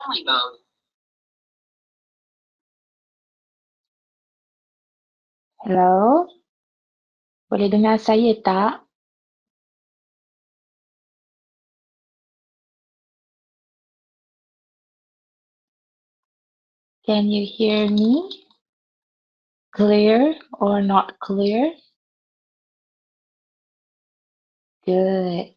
Family mode. Hello, boleh dengar saya tak? Can you hear me? Clear or not clear? Good.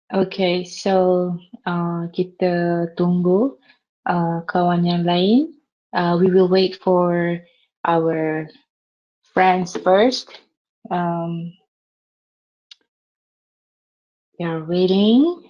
Okay, so kita tunggu kawan yang lain. We will wait for our friends first. Um, we are waiting.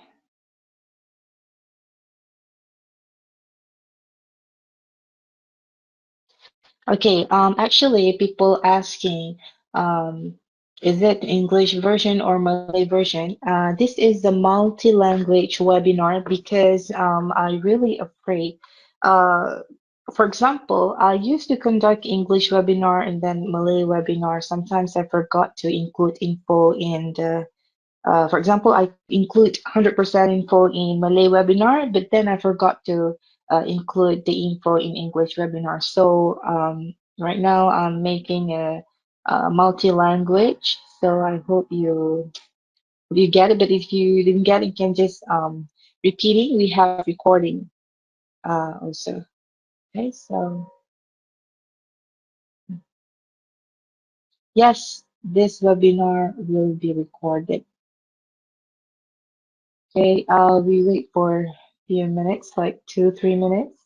Okay, actually, people asking, um, is it English version or Malay version? This is the multi-language webinar because I'm really afraid. Uh, for example, I used to conduct English webinar and then Malay webinar. Sometimes I forgot to include info in the for example, I include 100% info in Malay webinar, but then I forgot to include the info in English webinar. So right now I'm making a multi-language. So I hope you get it. But if you didn't get it, you can just repeating. We have recording also. Okay, so yes, this webinar will be recorded. Okay, we wait for a few minutes, like 2, 3 minutes.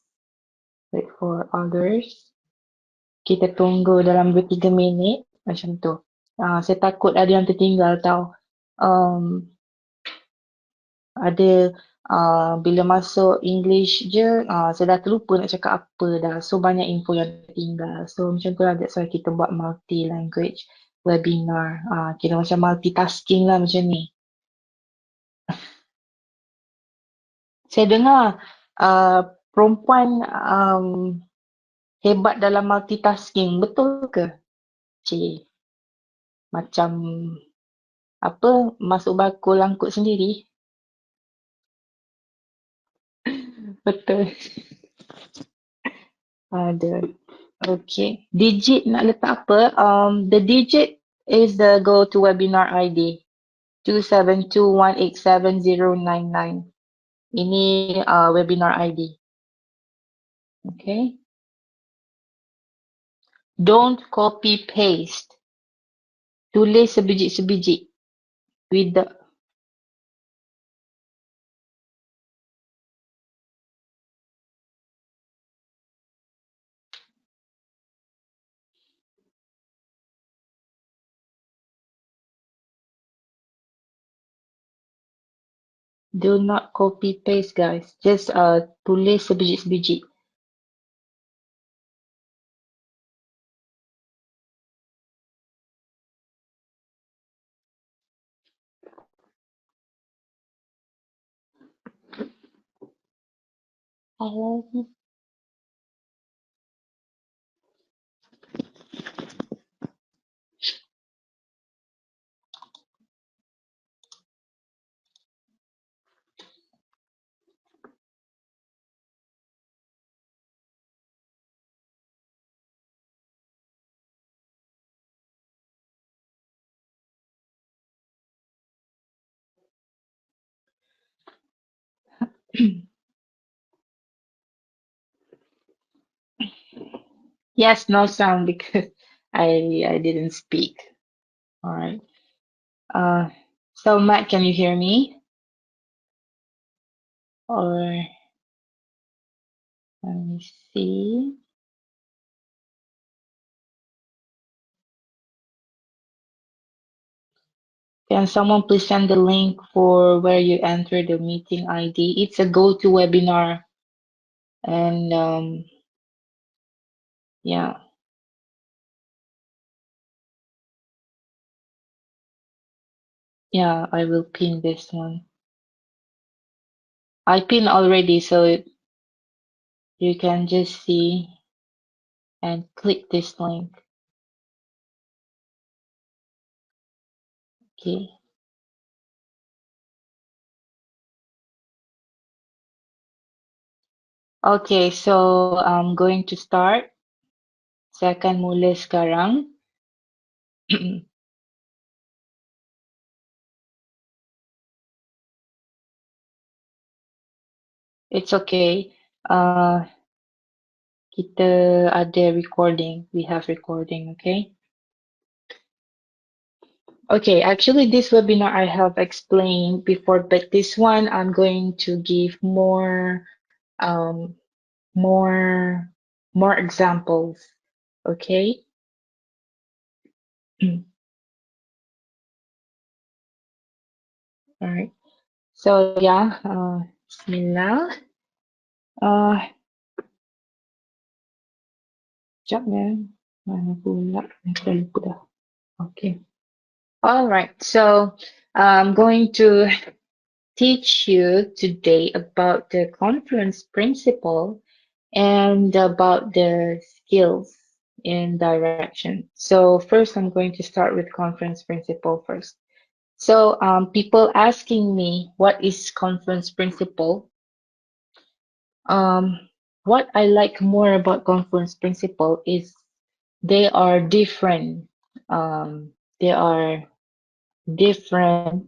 Wait for others. Kita tunggu dalam 2, 3 minit. Macam tu. Saya takut ada yang tertinggal tau. Um, ada bila masuk English je, saya dah terlupa nak cakap apa dah. So banyak info yang tertinggal. So macam tu lah, that's why kita buat multi-language webinar. Kira macam multitasking lah macam ni. Saya dengar perempuan hebat dalam multitasking. Betul ke? Cik, macam apa masuk bakul angkut sendiri? Betul. Ada. Okay. Digit nak letak apa? The digit is the go to webinar ID 272187099. Ini webinar ID. Okay. Don't copy paste. Tulis sebiji-sebiji. With the do not copy paste guys. Just tulis sebiji-sebiji. Hello. Yes, no sound because I didn't speak. All right. Uh, so Matt, can you hear me? Or let me see. Can someone please send the link for where you enter the meeting ID? It's a go-to webinar, and yeah, yeah, I will pin this one. I pin already, so you can just see and click this link. Okay. Okay, so I'm going to start. Saya akan mula sekarang. It's okay. Uh, kita ada recording. We have recording, okay? Okay, actually this webinar I have explained before, but this one I'm going to give um more more examples, okay? All right. So yeah, Bismillah. Uh, Sekejap ya. Mana pula? Lupa dah. Okay. All right. So I'm going to teach you today about the confluence principle and about the skills in direction. So first, I'm going to start with confluence principle first. So people asking me what is confluence principle. Um, what I like more about confluence principle is they are different. They are different.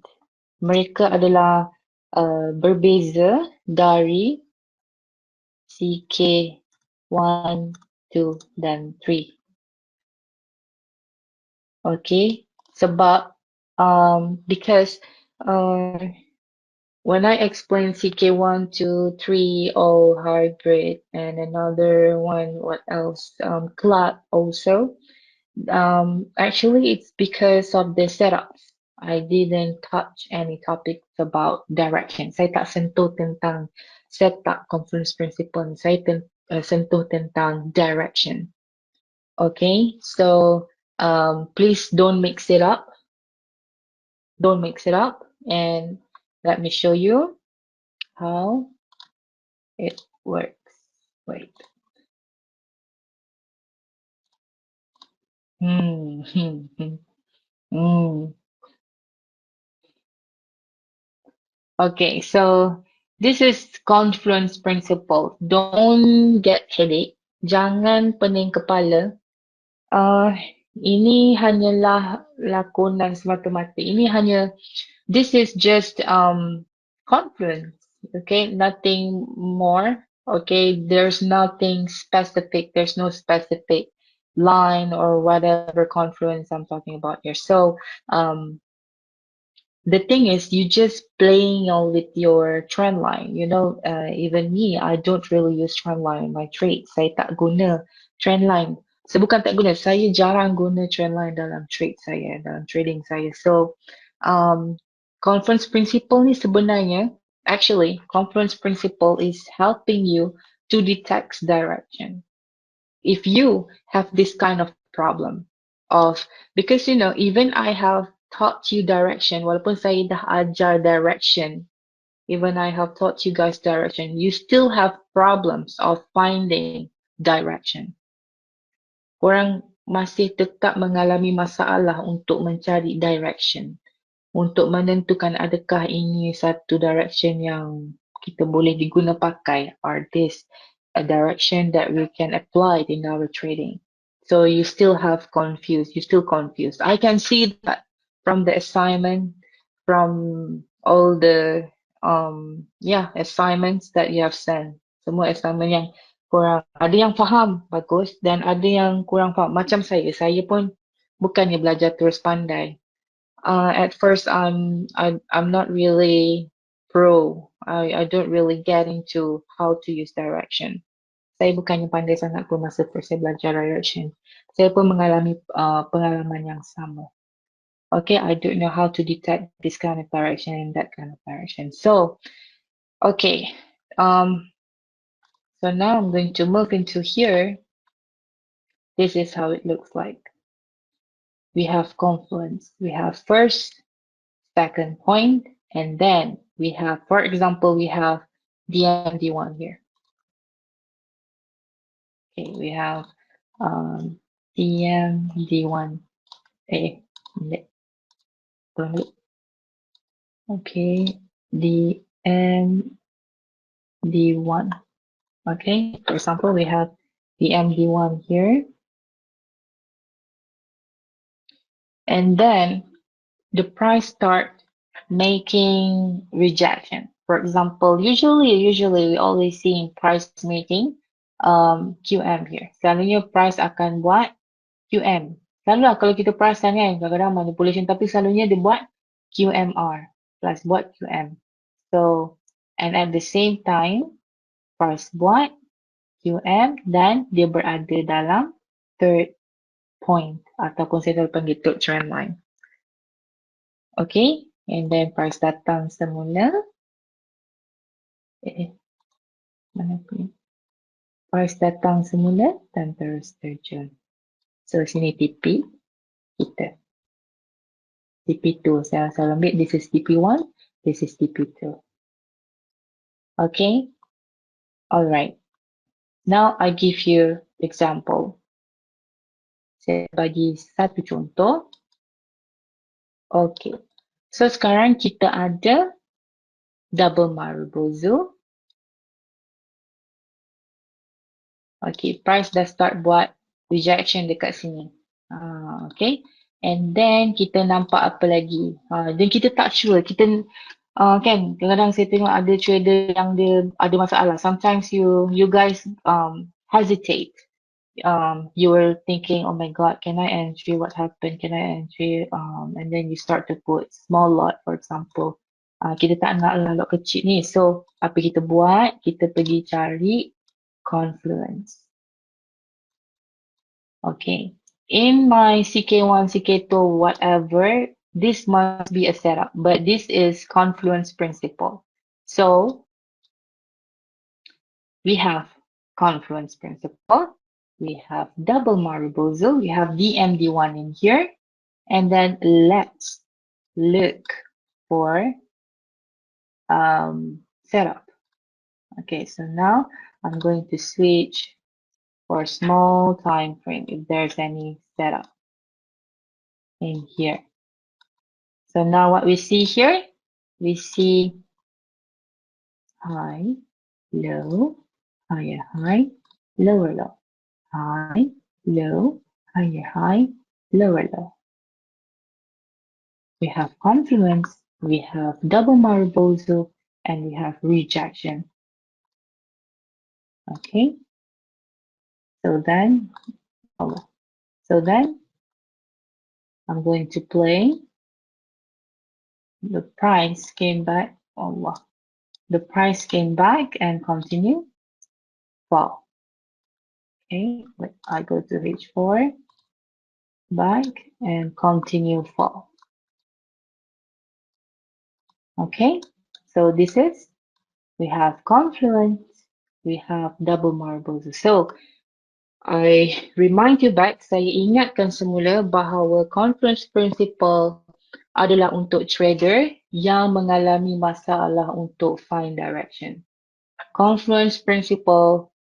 Mereka adalah berbeza dari CK 1, 2, dan 3. Okay, sebab because uh, when I explain CK1, 2, 3, all hybrid, and another one, what else? Cloud also. Actually, it's because of the setups. I didn't touch any topics about direction. Saya tak sentuh tentang setup confluence principle. Saya sentuh tentang direction. Okay, so please don't mix it up. Don't mix it up. And let me show you how it works. Wait. Hmm. Hmm. Hmm. Hmm. Okay, so this is confluence principle. Don't get headache. Jangan pening kepala. Uh, ini hanyalah lakonan semata-mata. Ini hanya, this is just confluence. Okay, nothing more. Okay, there's nothing specific. There's no specific line or whatever confluence I'm talking about here. So, the thing is, you just playing on with your trend line. You know, even me, I don't really use trend line in my trade. Saya tak guna trend line. Saya bukan tak guna, saya jarang guna trend line dalam trade saya, dalam trading saya. So, confluence principle ni sebenarnya, actually, confluence principle is helping you to detect direction. If you have this kind of problem of, because you know, even I have taught you direction, walaupun saya dah ajar direction, even I have taught you guys direction, you still have problems of finding direction. Korang masih tetap mengalami masalah untuk mencari direction, untuk menentukan adakah ini satu direction yang kita boleh diguna pakai, or this a direction that we can apply in our trading. So you still have confused, you still confused. I can see that from the assignment, from all the assignments that you have sent. Semua assignment yang kurang, ada yang faham bagus dan ada yang kurang faham. Macam saya pun bukannya belajar terus pandai. At first, I'm not really pro. I don't really get into how to use direction. Saya bukannya pandai sangat pun masa first saya belajar direction. Saya pun mengalami pengalaman yang sama. Okay, I don't know how to detect this kind of direction and that kind of direction. So, okay, so now I'm going to move into here. This is how it looks like. We have confluence. We have first, second point, and then we have, for example, we have DMD1 here. Okay, we have DMD1. Okay, DMD1. Okay, for example, we have the MD1 here, and then the price start making rejection. For example, usually we always see in price making QM here. Selalunya price akan buat QM. Selalu lah kalau kita perasan kan, kadang-kadang manipulation, tapi selalunya dia buat QMR plus buat QM. So, and at the same time, price buat QM dan dia berada dalam third point ataupun saya panggil third trend line. Okay, and then price datang semula. Mana punya? Price datang semula dan terus terjun. So, sini TP kita. TP2, saya selalu ambil this is TP1, this is TP2. Okay, alright. Now, I give you example. Saya bagi satu contoh. Okay, so sekarang kita ada double Marubozu. Okay, price dah start buat rejection dekat sini. Okay, and then kita nampak apa lagi? Dan kita tak sure. Kita kan kadang-kadang saya tengok ada trader yang dia ada masalah. Sometimes you guys hesitate. You were thinking, oh my God, can I entry? What happened? Can I entry? And then you start to put small lot, for example. Kita tak nak lot kecil ni. So, apa kita buat? Kita pergi cari Confluence. Okay. In my CK1, CK2, whatever, this must be a setup, but this is Confluence principle. So we have Confluence principle, we have double Marubozu, we have DMD1 in here, and then let's look for setup. Okay, so now I'm going to switch for small time frame if there's any setup in here. So now what we see here, we see high, low, higher high, lower low, high, low, higher high, lower low. We have confluence, we have double Marubozu, and we have rejection. Okay, so then I'm going to play. The price came back. The price came back and continue fall. Okay, I go to H4, back and continue fall. Okay, so this is, we have Confluence, we have double Marubozu. So I remind you back, saya ingatkan semula bahawa Confluence principle adalah untuk trader yang mengalami masalah untuk find direction. Confluence principle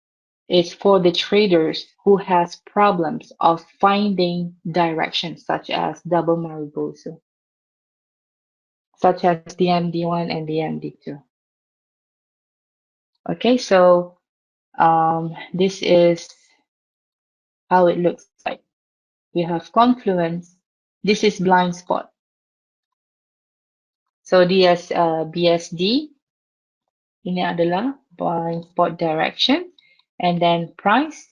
is for the traders who has problems of finding direction, such as double Marubozu, such as the MD1 and the MD2. Okay, so this is how it looks like. We have Confluence. This is blind spot. So DS BSD ini adalah blind spot direction, and then price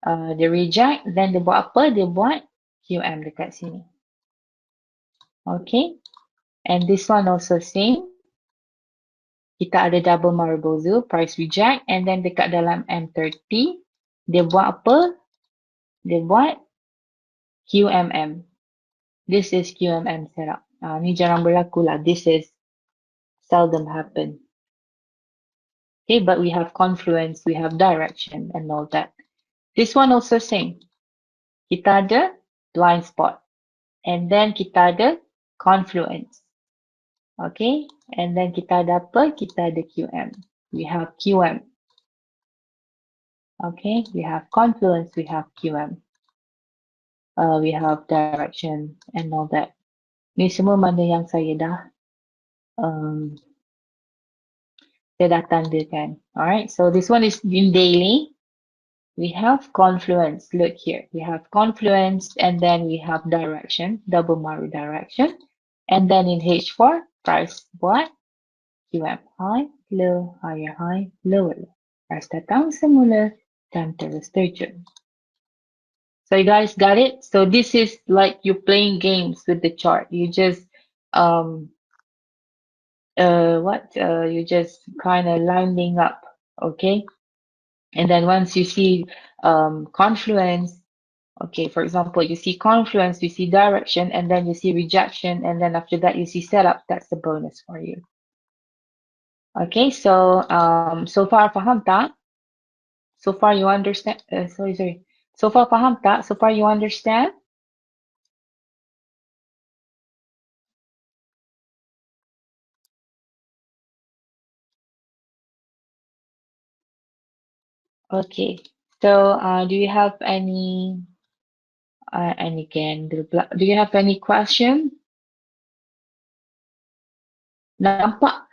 dia reject, then dia buat apa? Dia buat QM dekat sini. Okay, and this one also same. Kita ada double Marubozu, price reject, and then dekat dalam M30 dia buat apa? Dia buat QMM. This is QMM setup. Ni jarang berlaku lah. This is seldom happen. Okay, but we have confluence, we have direction and all that. This one also same. Kita ada blind spot. And then kita ada confluence. Okay, and then kita ada apa? Kita ada QM. We have QM. Okay, we have confluence, we have QM. We have direction and all that. Ni semua mana yang saya dah Tinatandem. All right. So this one is in daily. We have confluence. Look here. We have confluence and then we have direction, double Maru direction. And then in H4, price what? QM high, low, higher high, lower low. Price tatang semula, time terus terjun. So you guys got it? So this is like you're playing games with the chart. You just um you just kind of lining up, okay? And then once you see confluence, okay, for example, you see confluence, you see direction, and then you see rejection, and then after that you see setup. That's the bonus for you. Okay, so so far faham tak? So far you understand? Sorry. So far faham tak? So far you understand? Okay. So do you have any and again, do you have any question? Nampak?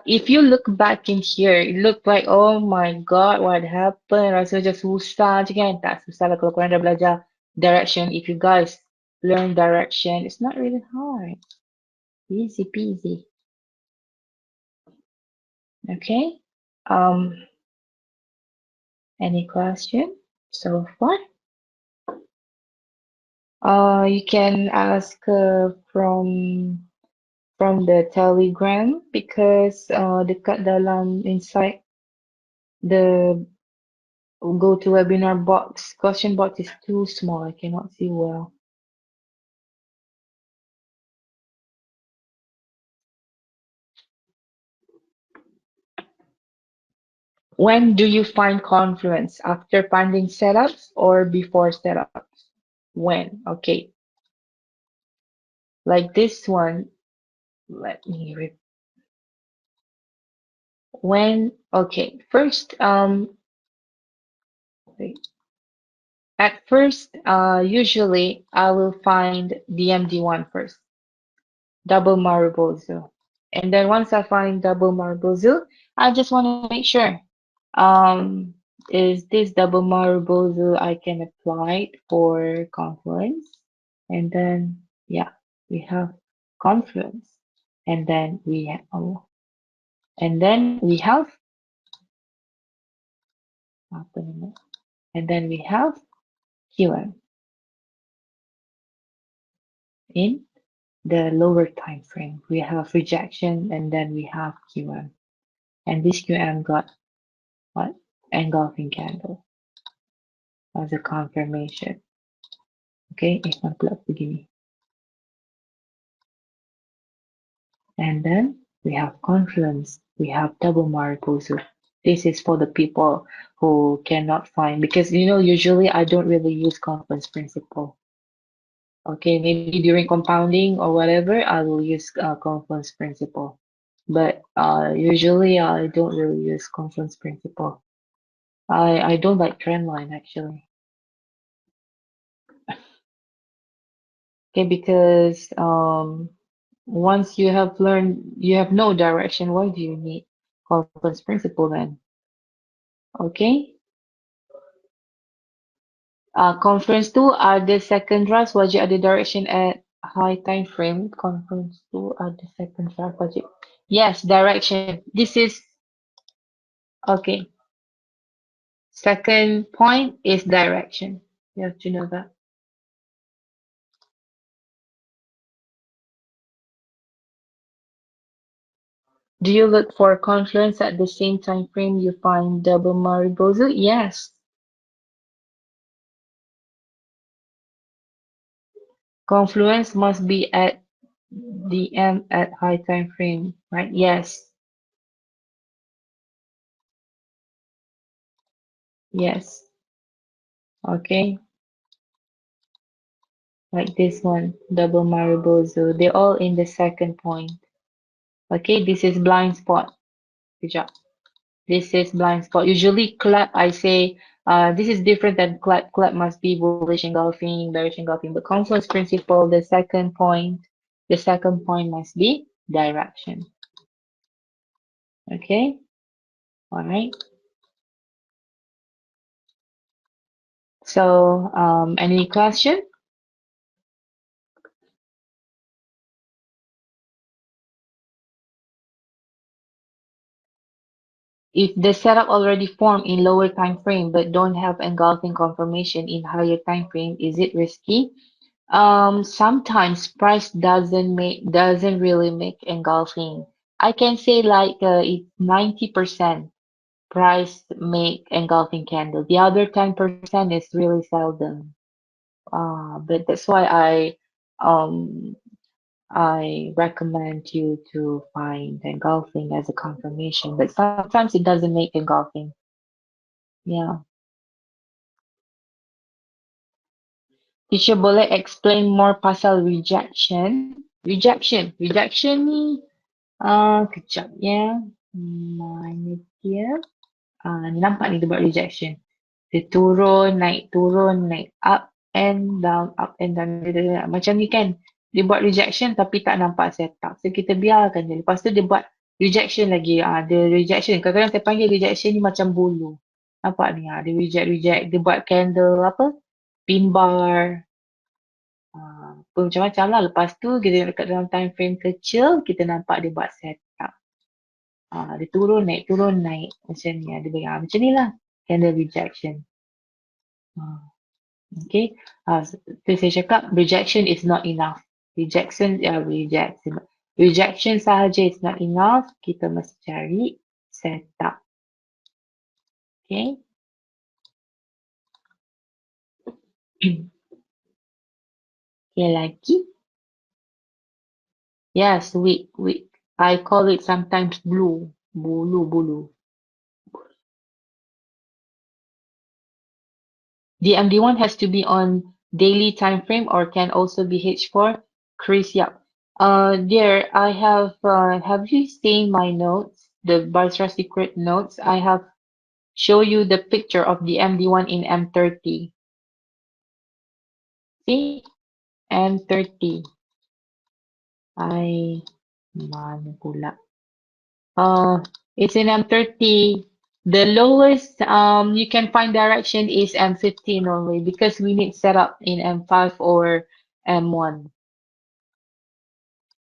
If you look back in here, it looked like, oh my God, what happened? Rasa macam susah je kan? Tak susah lah kalau korang dah belajar direction. If you guys learn direction, it's not really hard. Easy peasy. Okay. Um, any question so far? You can ask from the Telegram because dekat dalam inside the go to webinar box. Question box is too small. I cannot see well. When do you find confluence? After finding setups or before setups? When? Okay. Like this one. Let me read. When? Okay. First, wait. At first, usually I will find DMD1 first. Double Marubozu. And then once I find double Marubozu, I just want to make sure, um, is this double Marubozu I can apply it for Confluence? And then, yeah, we have Confluence. And then we have, oh, and then we have, and then we have QM in the lower time frame. We have rejection and then we have QM. And this QM got what? Engulfing candle as a confirmation. Okay, ikon pula begini. And then we have confluence. We have double mariposa. This is for the people who cannot find because usually I don't really use confluence principle. Okay, maybe during compounding or whatever I will use confluence principle. But usually I don't really use confluence principle. I don't like trend line actually. Okay, because once you have learned, you have no direction, why do you need confluence principle then? Okay. Conference 2 ada second draft wajib ada direction at high time frame. Conference 2 ada second draft wajib. Yes, direction. This is okay. Second point is direction. You have to know that. Do you look for confluence at the same time frame you find double Maribozu? Yes. Confluence must be at the end at high time frame, right? Yes. Yes. Okay. Like this one, double Maribozu. They're all in the second point. Okay, this is blind spot. Good job. This is blind spot. Usually clap, I say, this is different than clap. Clap must be bullish engulfing, bearish engulfing. But confluence principle, the second point must be direction. Okay. Alright. So, any question? If the setup already formed in lower time frame but don't have engulfing confirmation in higher time frame, is it risky? Sometimes price doesn't really make engulfing. I can say like it's 90% price make engulfing candle. The other 10% is really seldom. But that's why um I recommend you to find engulfing as a confirmation. But sometimes it doesn't make engulfing. Yeah. Teacher boleh explain more pasal rejection? Rejection ni kejap ya. Mana dia? Ni nampak ni dia buat rejection. Dia turun, naik, up and down. Macam ni kan. Dia buat rejection tapi tak nampak setup. So kita biarkan je. Lepas tu dia buat rejection lagi. Dia rejection. Kadang-kadang saya panggil rejection ni macam bulu. Nampak ni. Dia reject. Dia buat candle apa? Pin bar. Macam-macam lah. Lepas tu kita dekat dalam time frame kecil, kita nampak dia buat setup. Dia turun naik. Macam ni. Dia bagi macam ni lah. Candle rejection. Okay. Tu saya cakap rejection is not enough. Rejection sahaja is not enough. Kita mesti cari setup. Okay. Okay, lagi. Yes, weak. I call it sometimes blue. Bulu. The MD1 has to be on daily time frame or can also be H4. Chris, yeah. There, I have you seen my notes, the Bartra secret notes? I have show you the picture of the MD1 in M30. See? M30. I, mana pula? It's in M30. The lowest you can find direction is M15 only because we need setup in M5 or M1.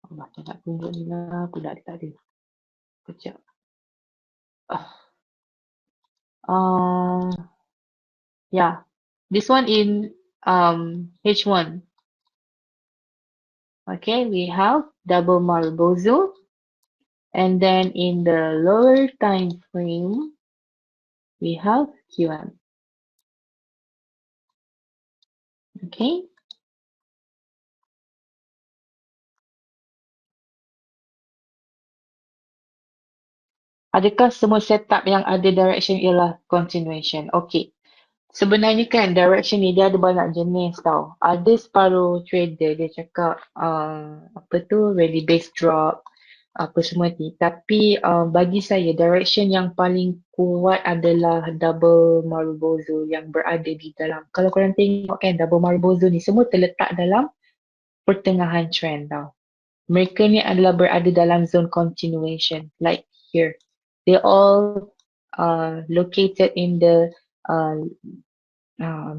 Macam nak tunjuk ni lah, pula dia tak ada. Kejap. Uh, yeah. This one in H1. Okay, we have double Marbozo. And then in the lower time frame, we have QM. Okay. Adakah semua setup yang ada direction ialah continuation? Okay. Sebenarnya kan direction ni dia ada banyak jenis tau. Ada separuh trader dia cakap apa tu ready base drop apa semua ni. Tapi bagi saya direction yang paling kuat adalah double Marubozu yang berada di dalam. Kalau korang tengok kan double Marubozu ni semua terletak dalam pertengahan trend tau. Mereka ni adalah berada dalam zone continuation like here. They all located in the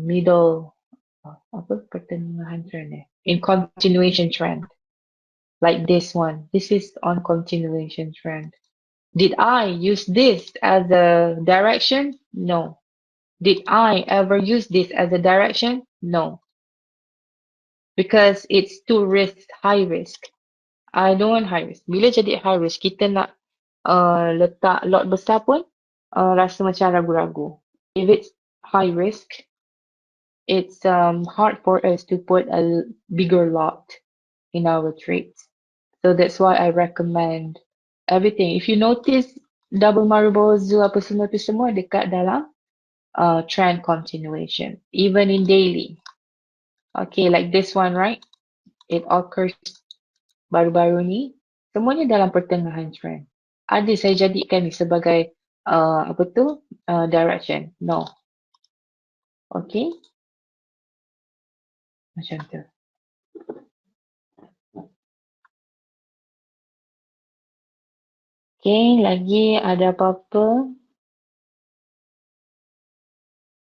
middle apa pertengahan trend in continuation trend like this one. This is on continuation trend. Did I use this as a direction? No. Did I ever use this as a direction? No. Because it's too high risk. I don't want high risk. Bila jadi high risk, kita nak letak lot besar pun rasa macam ragu-ragu. If it's high risk, it's hard for us to put a bigger lot in our trades. So that's why I recommend everything. If you notice double marble zoo apa semua tu semua dekat dalam trend continuation, even in daily. Okay, like this one, right? It occurs baru-baru ni. Semuanya dalam pertengahan trend. Ada saya jadikan ni sebagai apa tu direction. No. Okay. Macam tu. Okay, lagi ada apa-apa?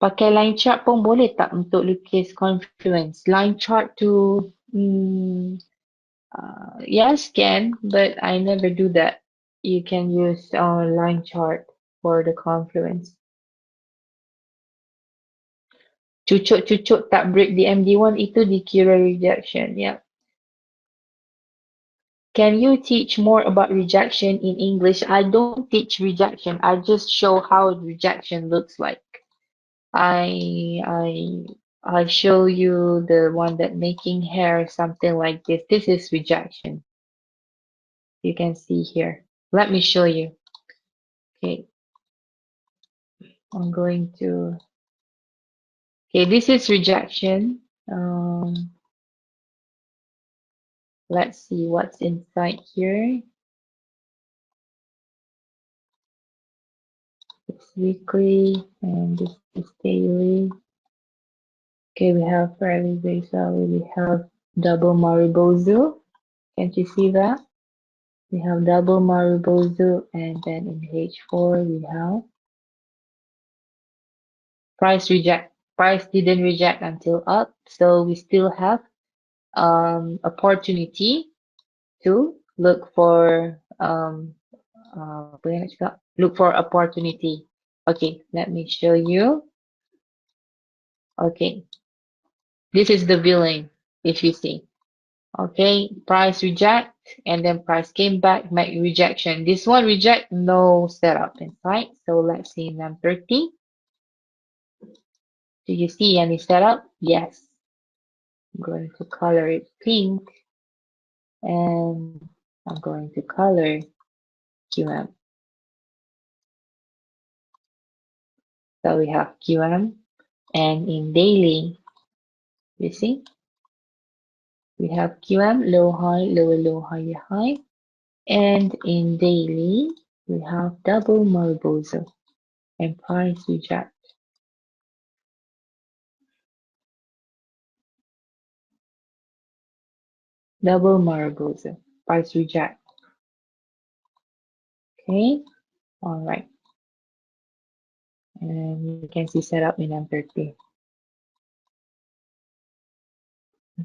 Pakai line chart pun boleh tak untuk lukis Confluence? Line chart to yes, can, but I never do that. You can use line chart for the Confluence. Cucuk-cucuk tak break the MD1 itu dikira rejection. Yeah. Can you teach more about rejection in English? I don't teach rejection. I just show how rejection looks like. I I I show you the one that making hair something like this. This is rejection. You can see here. Let me show you. Okay, I'm going to. Okay, this is rejection. Let's see what's inside here. It's weekly and this is daily. Okay, we have fairly basal. We have double maribozu. Can't you see that? We have double maribozu, and then in H4 we have price reject. Price didn't reject until up, so we still have opportunity to look for look for opportunity. Okay, let me show you. Okay, this is the billing if you see. Okay, price reject and then price came back, make rejection. This one reject, no setup inside. So let's see num 30. Do you see any setup? Yes. I'm going to color it pink and I'm going to color QM. So we have QM and in daily, you see, we have QM, low, high, lower, low, higher, high. And in daily, we have double Mariposa and price reject. Double Mariposa, price reject. Okay, all right. And you can see setup in M30.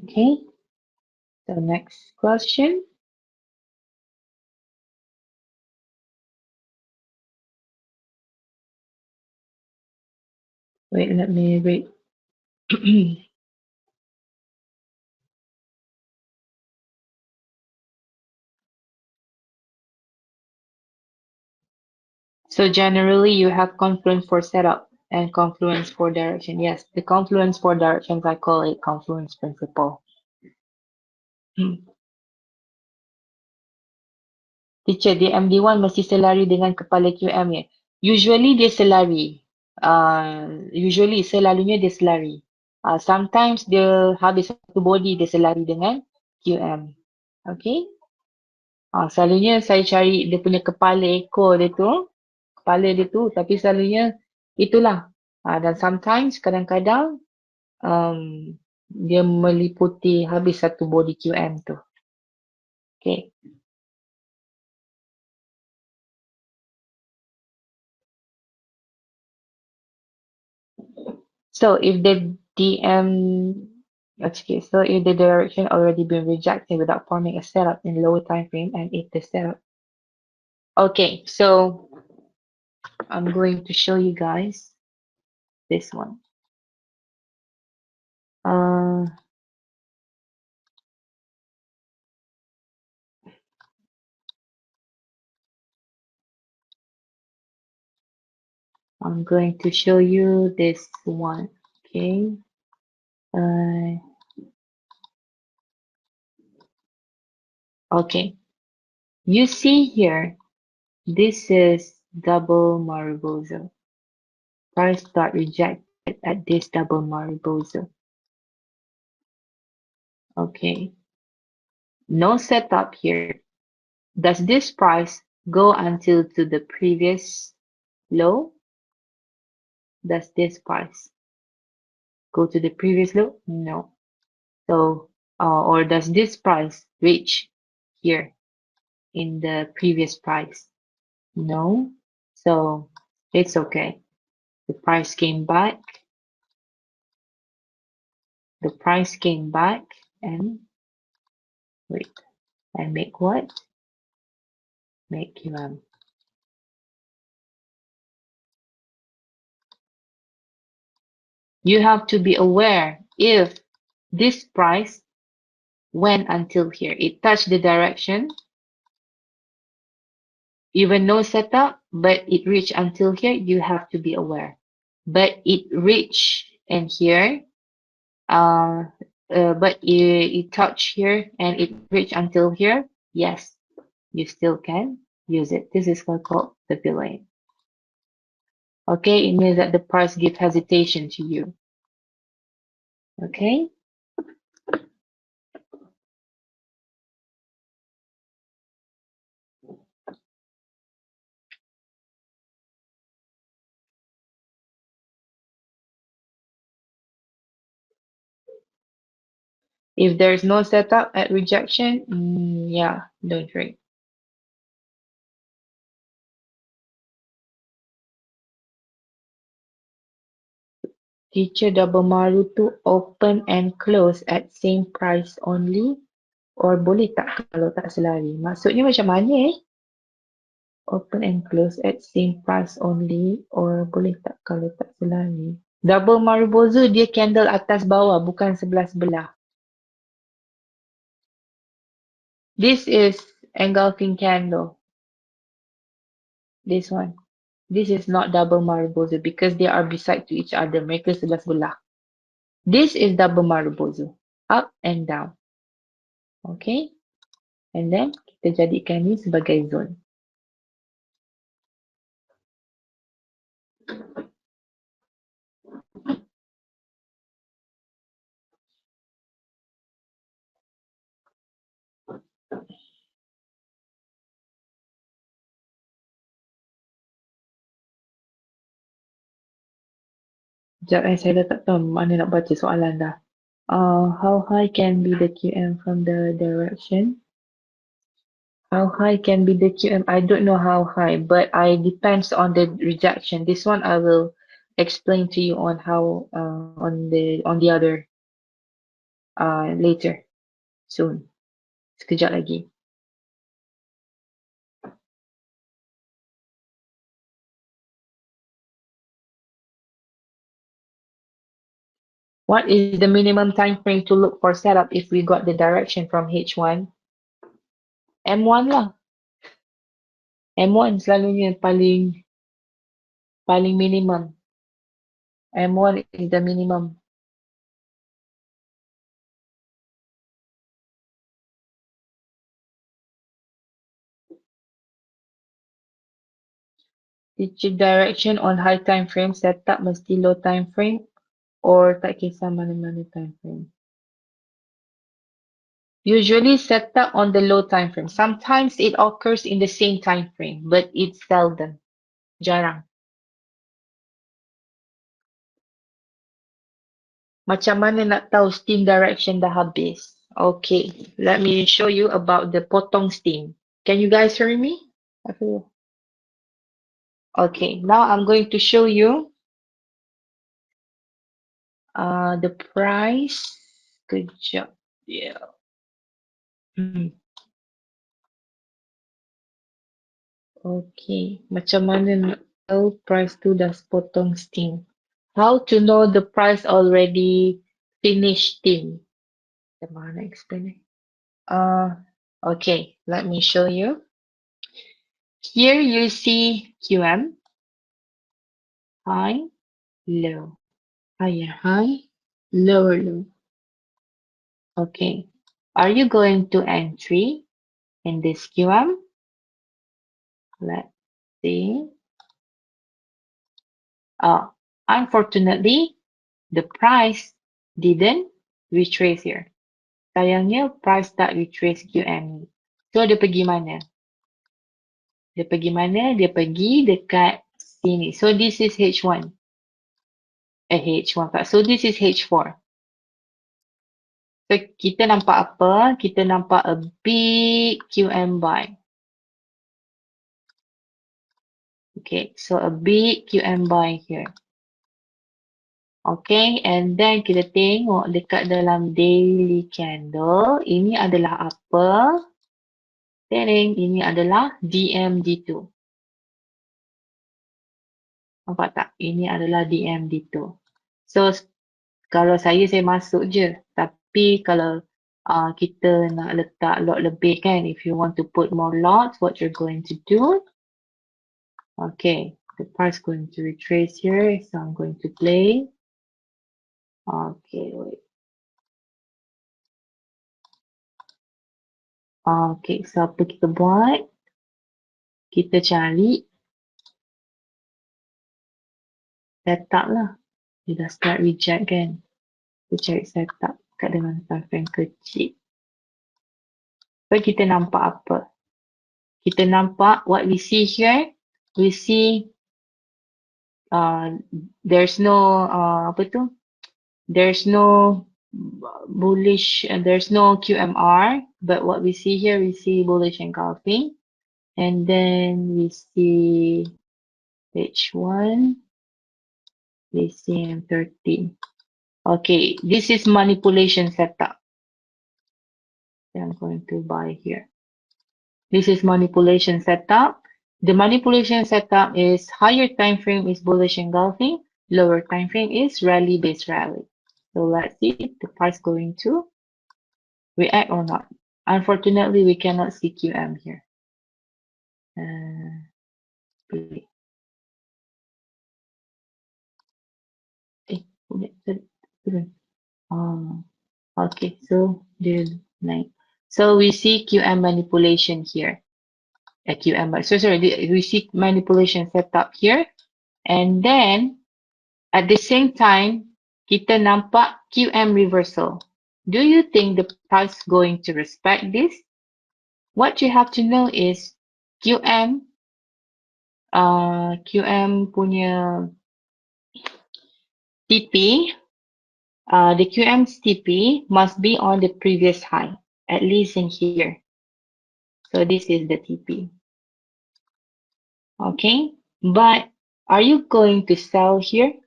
Okay, so next question. Wait, let me read. So generally you have Confluence for setup and Confluence for direction. Yes, the Confluence for directions, I call it Confluence principle. Teacher, dia MD1 mesti selari dengan kepala QM ya. Usually dia selari. Usually selalunya dia selari. Sometimes dia habis satu body dia selari dengan QM. Okay. Selalunya saya cari dia punya kepala ekor dia tu. Kepala dia tu. Tapi selalunya itulah. Dan sometimes kadang-kadang dia meliputi habis satu body QM tu. Okay. So if the so if the direction already been rejected without forming a setup in lower time frame and if the setup. Okay, so I'm going to show you guys this one. I'm going to show you this one. Okay. Okay. You see here, this is double Maribosa. Price got rejected at this double Maribosa. Okay. No setup here. Does this price go until to the previous low? Does this price go to the previous low? No. So, or does this price reach here in the previous price? No. So it's okay. The price came back The price came back and wait and make what? Make QM. You have to be aware if this price went until here. It touched the direction, even no setup, but it reached until here, you have to be aware. But it reached and here, uh, but it touched here and it reached until here. Yes, you still can use it. This is what called the delay. Okay, it means that the price gives hesitation to you. Okay, if there's no setup at rejection, yeah, don't trade. Teacher double maru to open and close at same price only or boleh tak kalau tak selari? Maksudnya macam mana eh? Open and close at same price only or boleh tak kalau tak selari? Double marubozu dia candle atas bawah bukan sebelah-sebelah. This is engulfing candle. This one. This is not double marubozu because they are beside to each other. Mereka sebelah-sebelah. This is double marubozu. Up and down. Okay. And then kita jadikan ni sebagai zone. Sekejap saya dah tak tahu mana nak baca soalan dah. How high can be the QM from the direction? How high can be the QM? I don't know how high, but I depends on the rejection. This one I will explain to you on how on the other later soon. Sekejap lagi. What is the minimum time frame to look for setup if we got the direction from H1? M1 lah. M1 selalunya paling minimum. M1 is the minimum. Teacher direction on high time frame setup mesti low time frame or tak kisah mana-mana time frame. Usually set up on the low time frame. Sometimes it occurs in the same time frame, but it's seldom. Jarang. Macam mana nak tahu steam direction dah habis? Okay, let me show you about the potong steam. Can you guys hear me? Okay, now I'm going to show you the price. Good job. Yeah. Okay, macam mana nak tahu price tu dah potong steam? How to know the price already finished steam? Macam mana explain it? Okay, let me show you. Here you see QM, high, low, higher high, lower low. Okay, are you going to entry in this QM? Let's see. Unfortunately, the price didn't retrace here. Sayangnya price tak retrace QM ni. So dia pergi mana? Dia pergi mana? Dia pergi dekat sini. So this is H1. H1 tak. So this is H4. So kita nampak apa? Kita nampak a big QM buy. Okay, so a big QM buy here. Okay, and then kita tengok dekat dalam daily candle, ini adalah apa? Tering, ini adalah DMD2. Nampak tak? Ini adalah DMD2. So, kalau saya masuk je. Tapi kalau kita nak letak lot lebih kan, if you want to put more lots, what you're going to do, okay, the part's going to retrace here, so I'm going to play. Okay, wait. Okay, so apa kita buat? Kita cari setup lah. Dia dah start reject kan. Kita cari setup kat dengan time frame kecil. So kita nampak apa? Kita nampak what we see here. We see there's no apa tu? There's no bullish, there's no QMR, but what we see here, we see bullish engulfing, and then we see H1, we see M13. Okay, this is manipulation setup. I'm going to buy here. This is manipulation setup. The manipulation setup is higher time frame is bullish engulfing, lower time frame is rally based rally. So let's see if the price going to react or not. Unfortunately, we cannot see QM here. Play. Okay, so there's 9. So we see QM manipulation here. We see manipulation setup here. And then at the same time, kita nampak QM reversal. Do you think the price going to respect this? What you have to know is QM punya TP, the QM's TP must be on the previous high, at least in here. So this is the TP. Okay, but are you going to sell here?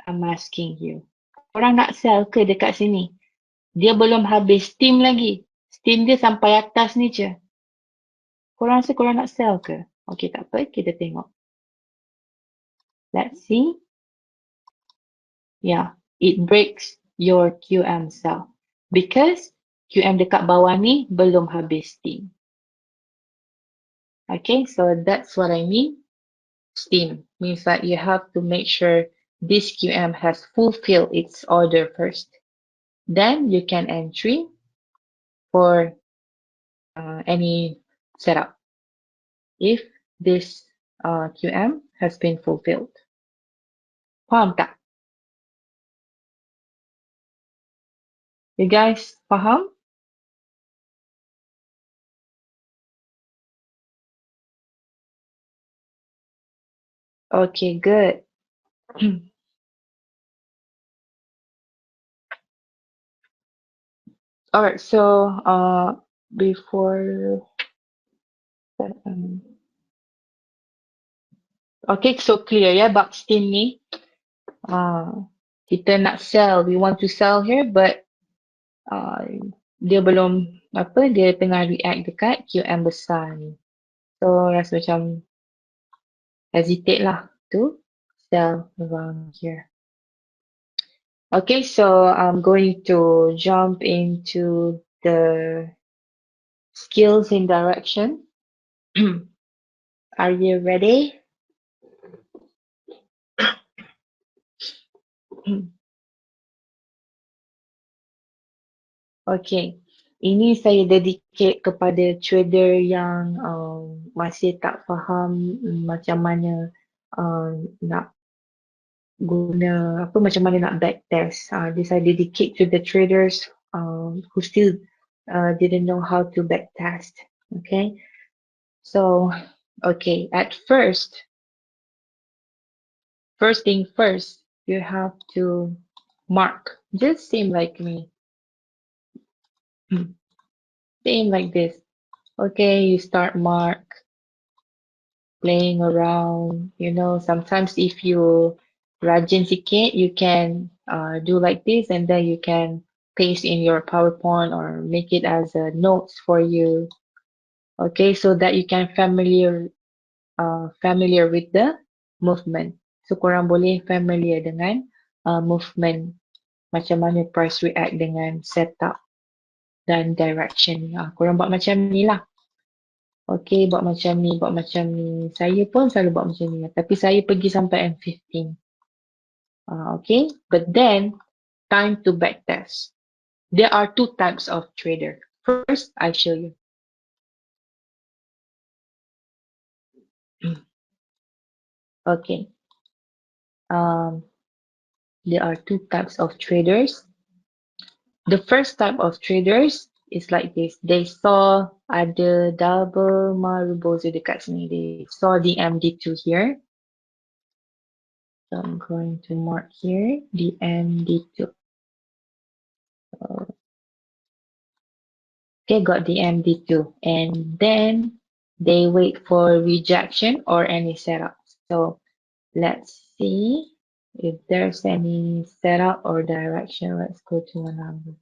I'm asking you. Orang nak sell ke dekat sini? Dia belum habis steam lagi. Steam dia sampai atas ni je. Korang rasa korang nak sell ke? Okay, tak apa. Kita tengok. Let's see. Yeah, it breaks your QM sell. Because QM dekat bawah ni belum habis steam. Okay, so that's what I mean. Steam means that you have to make sure this QM has fulfilled its order first. Then you can entry for any setup if this QM has been fulfilled. Faham tak? You guys faham? Okay, good. All right, so before that, okay, so clear ya, bab steam ni. Kita nak sell, we want to sell here, but dia belum dia tengah react dekat QM besar ni. So rasa macam hesitate lah to sell around here. Okay, so I'm going to jump into the skills in direction. Are you ready? Okay, ini saya dedicate kepada trader yang masih tak faham macam mana nak guna macam mana nak backtest. This I dedicate to the traders who still didn't know how to backtest. Okay, so okay, at first thing first, you have to mark. Just same like me. Same like this. Okay, you start mark, playing around. You know, sometimes if you rajin sikit, you can do like this, and then you can paste in your PowerPoint or make it as a notes for you. Okay, so that you can familiar with the movement. So korang boleh familiar dengan movement, macam mana price react dengan setup dan direction. Korang buat macam ni lah. Okay, buat macam ni, buat macam ni. Saya pun selalu buat macam ni. Tapi saya pergi sampai M15. Okay, but then time to backtest. There are two types of trader. First, I show you. Okay. Um, there are two types of traders. The first type of traders is like this. They saw ada double marbles dekat sini. They saw the MD2 here. So I'm going to mark here the MD2. Okay, got the MD2. And then they wait for rejection or any setup. So let's see if there's any setup or direction. Let's go to one number.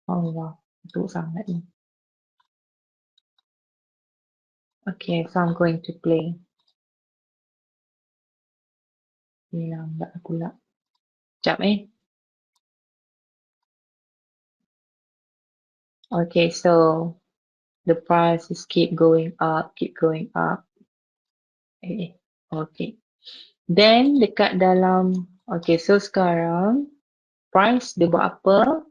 Oh wow, itu sangat ni. Okay, so I'm going to play. Lambat pula. Sekejap Okay, so the prices keep going up, keep going up. Okay. Then dekat dalam, okay, so sekarang price dia buat apa?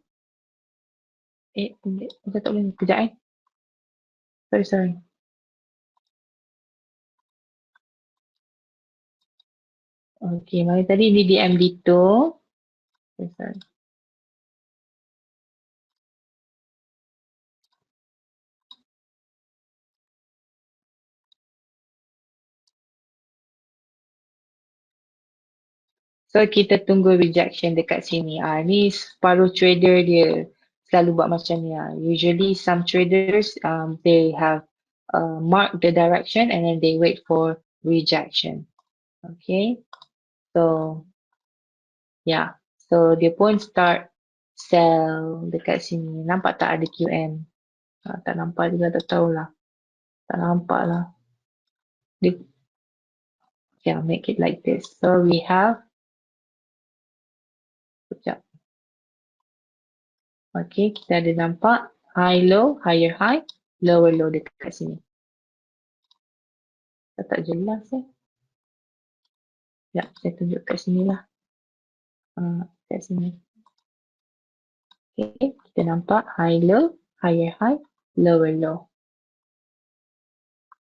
Kita tak boleh, kejap Sorry. Okay, mari tadi ni di MD2. Sorry. So kita tunggu rejection dekat sini. Ni separuh trader dia selalu buat macam ni. Usually some traders they have mark the direction and then they wait for rejection. Okay. So yeah. So dia pun start sell dekat sini. Nampak tak ada QM? Tak nampak juga, tak tahulah. Tak nampak lah. Yeah, make it like this. So we have, sekejap. Okay, kita ada nampak high low, higher high, lower low dekat sini. Tak jelas Ya, saya tunjuk kat sini lah. Kat sini. Okay, kita nampak high low, higher high, lower low.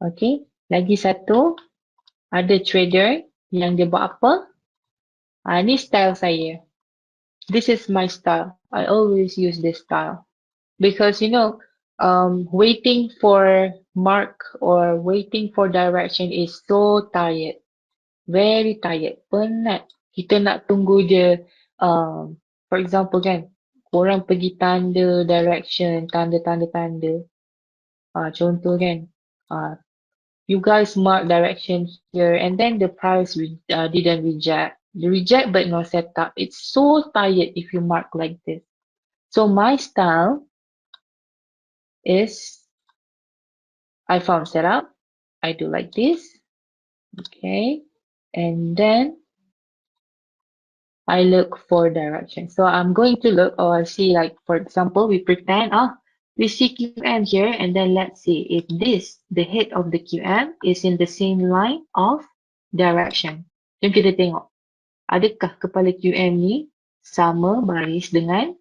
Okay, lagi satu, ada trader yang dia buat apa? Ni style saya. This is my style. I always use this style. Because waiting for mark or waiting for direction is so tired. Very tired. Penat. Kita nak tunggu dia. For example kan, korang pergi tanda direction, tanda. Contoh kan, you guys mark direction here and then the price didn't reject. The reject but no setup. It's so tired if you mark like this. So my style is I found setup. I do like this. Okay. And then I look for direction. So I'm going to look, or I see like, for example, we pretend, we see QM here, and then let's see if the head of the QM is in the same line of direction. Jom kita tengok. Adakah kepala QM ni sama baris dengan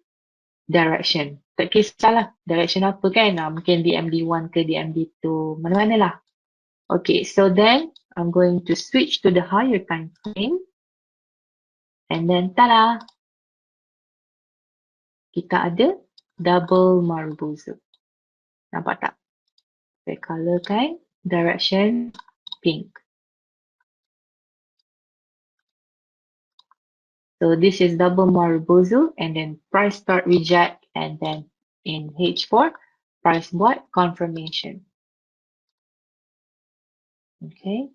direction? Tak kisahlah direction apa kan. Mungkin di MD1 ke di MD2, mana-mana lah. Okay, so then I'm going to switch to the higher time frame. And then, tada! Kita ada double marbuzu. Nampak tak? Saya colorkan direction pink. So this is double marbuzu and then price start reject and then in H4 price buat confirmation. Okay.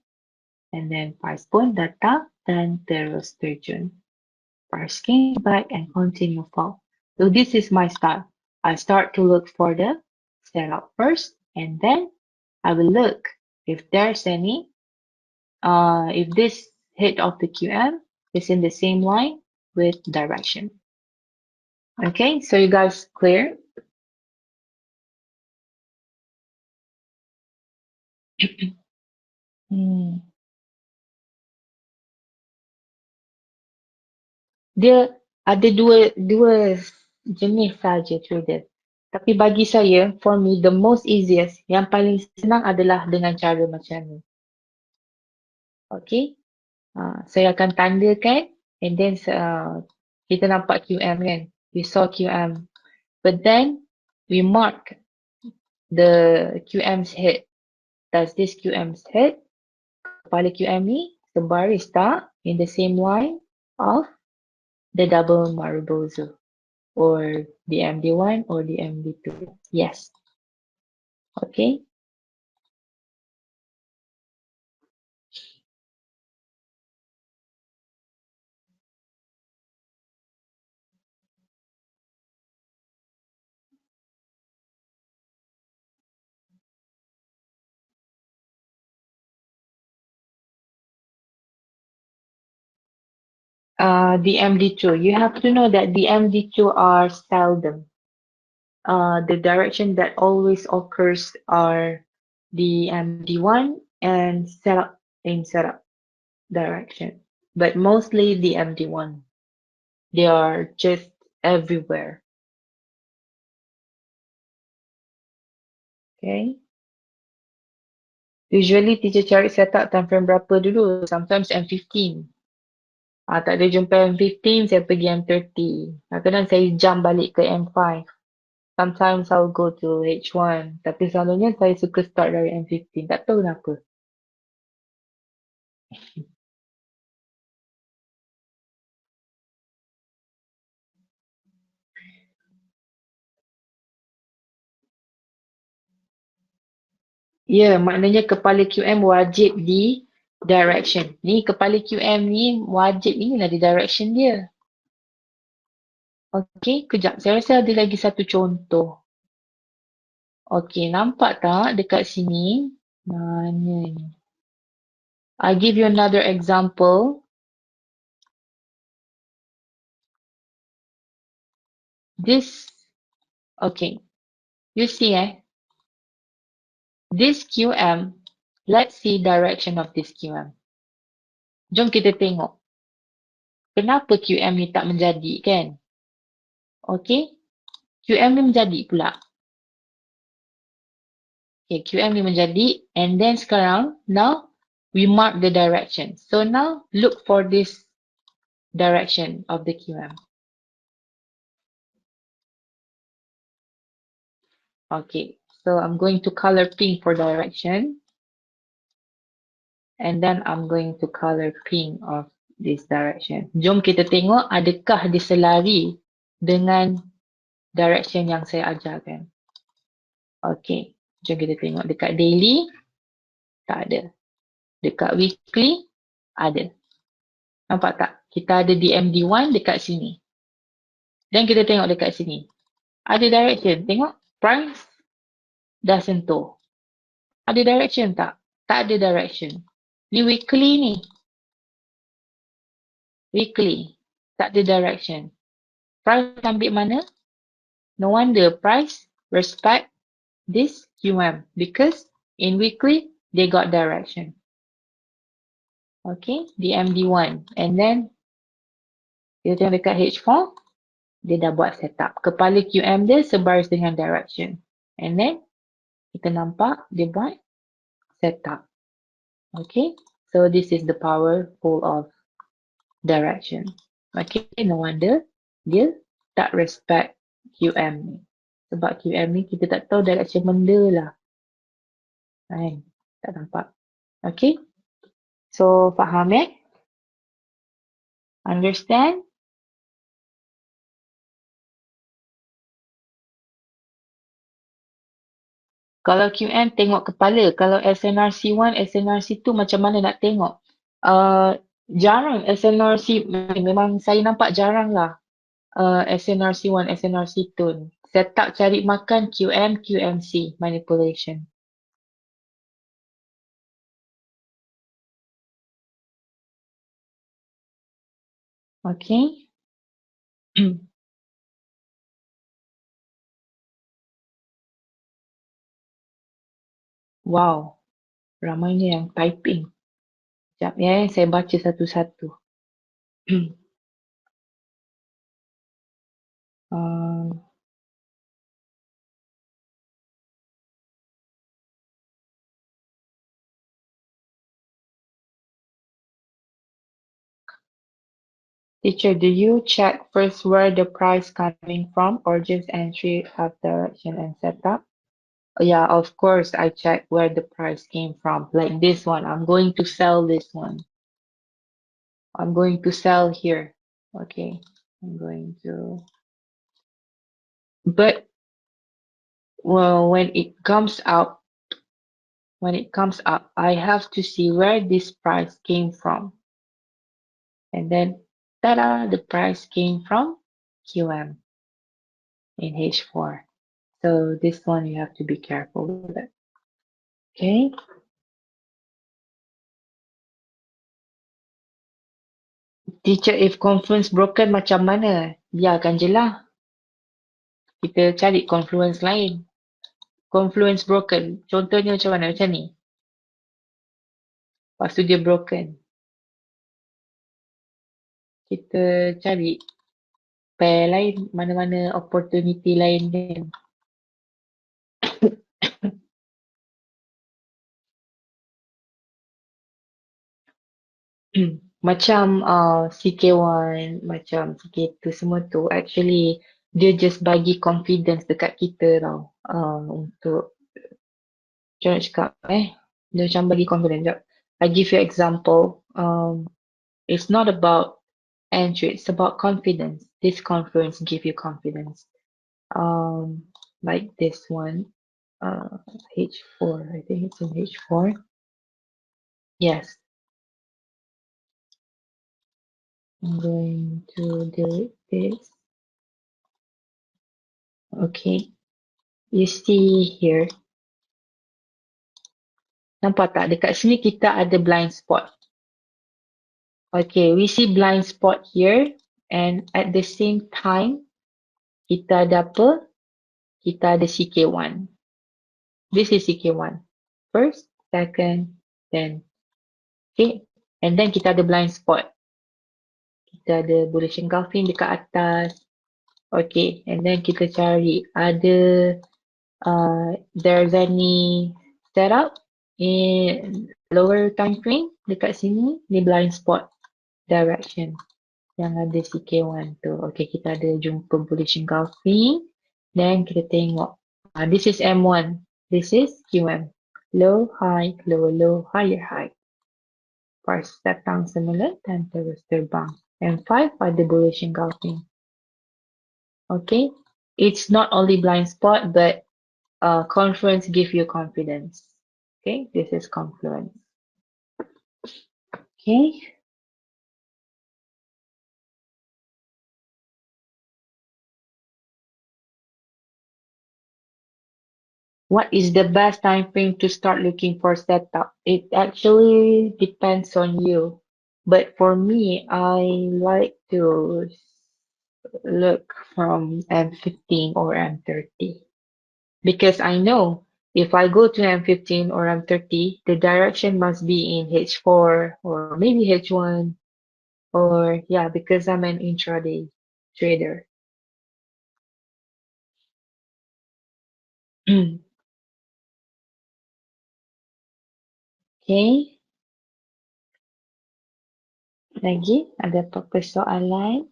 And then price pun datang dan terus terjun. Press gain back and continue fall. So this is my style. I start to look for the setup first, and then I will look if there's any, if this hit of the QM is in the same line with direction. Okay, so you guys clear? Hmm. Dia ada dua jenis saja trader. Tapi bagi saya, for me, the most easiest, yang paling senang adalah dengan cara macam ni. Okay, saya akan tandakan and then kita nampak QM kan. We saw QM. But then we mark the QM's head. Does this QM's head, kepala QM ni sebaris tak in the same line of the double Marubozu or the MD1 or the MD2? Yes. Okay. The MD2. You have to know that the MD2 are seldom. The direction that always occurs are the MD1 and setup in setup direction, but mostly the MD1. They are just everywhere. Okay. Usually teacher cari setup time frame berapa dulu? Sometimes M15. Tak ada jumpa M15, saya pergi M30. Kadang-kadang saya jump balik ke M5. Sometimes I'll go to H1. Tapi selalunya saya suka start dari M15. Tak tahu kenapa. Ya, maknanya kepala QM wajib di direction. Ni kepala QM ni wajib inilah di direction dia. Okey, kejap. Saya rasa ada lagi satu contoh. Okey, nampak tak dekat sini? Mana ni? I'll give you another example. This, okay. You see this QM, let's see direction of this QM. Jom kita tengok. Kenapa QM ni tak menjadi kan? Okay. QM ni menjadi pula. Okay, QM ni menjadi. And then sekarang, now we mark the direction. So now look for this direction of the QM. Okay. So I'm going to color pink for direction. And then I'm going to color pink of this direction. Jom kita tengok adakah dia selari dengan direction yang saya ajarkan. Okay, jom kita tengok dekat daily, tak ada. Dekat weekly, ada. Nampak tak? Kita ada di MD1 dekat sini. Dan kita tengok dekat sini. Ada direction. Tengok, price dah sentuh. Ada direction tak? Tak ada direction. Ni weekly ni. Weekly. Tak ada direction. Price ambil mana? No wonder price respect this QM because in weekly they got direction. Okay, the MD1 and then kita tengok dekat H4 dia dah buat setup. Kepala QM dia sebaris dengan direction. And then kita nampak dia buat setup. Okay, so this is the powerful of direction. Okay, no wonder dia tak respect QM ni. Sebab QM ni kita tak tahu direction benda lah. Kan? Tak nampak. Okay. So, faham Understand? Kalau QM tengok kepala. Kalau SNRC1, SNRC2 macam mana nak tengok? Jarang SNRC, memang saya nampak jarang lah. SNRC1, SNRC2. Setup cari makan QM, QMC, manipulation. Okay. Wow, ramainya yang typing. Sekejap ya, saya baca satu-satu. Um, Teacher, do you check first where the price coming from or just entry of direction and setup? Yeah, of course, I check where the price came from. Like this one, I'm going to sell this one. I'm going to sell here. Okay, I'm going to. But well, when it comes up, I have to see where this price came from. And then, ta-da, the price came from QM in H4. So this one you have to be careful with it. Okay. Teacher, if Confluence broken macam mana? Biarkan je lah. Kita cari Confluence lain. Confluence broken. Contohnya macam mana? Macam ni. Lepas tu dia broken. Kita cari pair lain. Mana-mana opportunity lain kan. Macam CK1, macam CK2 semua tu. Actually, dia just bagi confidence dekat kita tau. Untuk, macam nak cakap Dia macam bagi confidence. Jap. I give you example. It's not about entry, it's about confidence. This Confluence give you confidence. Like this one, H4. I think it's in H4. Yes, I'm going to delete this. Okay, you see here. Nampak tak? Dekat sini kita ada blind spot. Okay, we see blind spot here, and at the same time, kita ada apa? Kita ada CK1. This is CK1. First, second, then. Okay, and then kita ada blind spot. Kita ada bullish engulfing dekat atas. Okay, and then kita cari ada there's any setup in lower time frame dekat sini, ni blind spot direction yang ada CK1 tu. Okay, kita ada jumpa bullish engulfing. Then kita tengok. This is M1. This is QM. Low, high, low, low, higher, high. Price datang semula dan terus terbang. M5 ada bullish engulfing. Okay, it's not only blind spot, but Confluence give you confidence. Okay, this is Confluence. Okay, what is the best time frame to start looking for setup? It actually depends on you, but for me, I like to look from M15 or M30 because I know if I go to M15 or M30, the direction must be in H4 or maybe H1 or yeah, because I'm an intraday trader. Okay, lagi ada apa persoalan?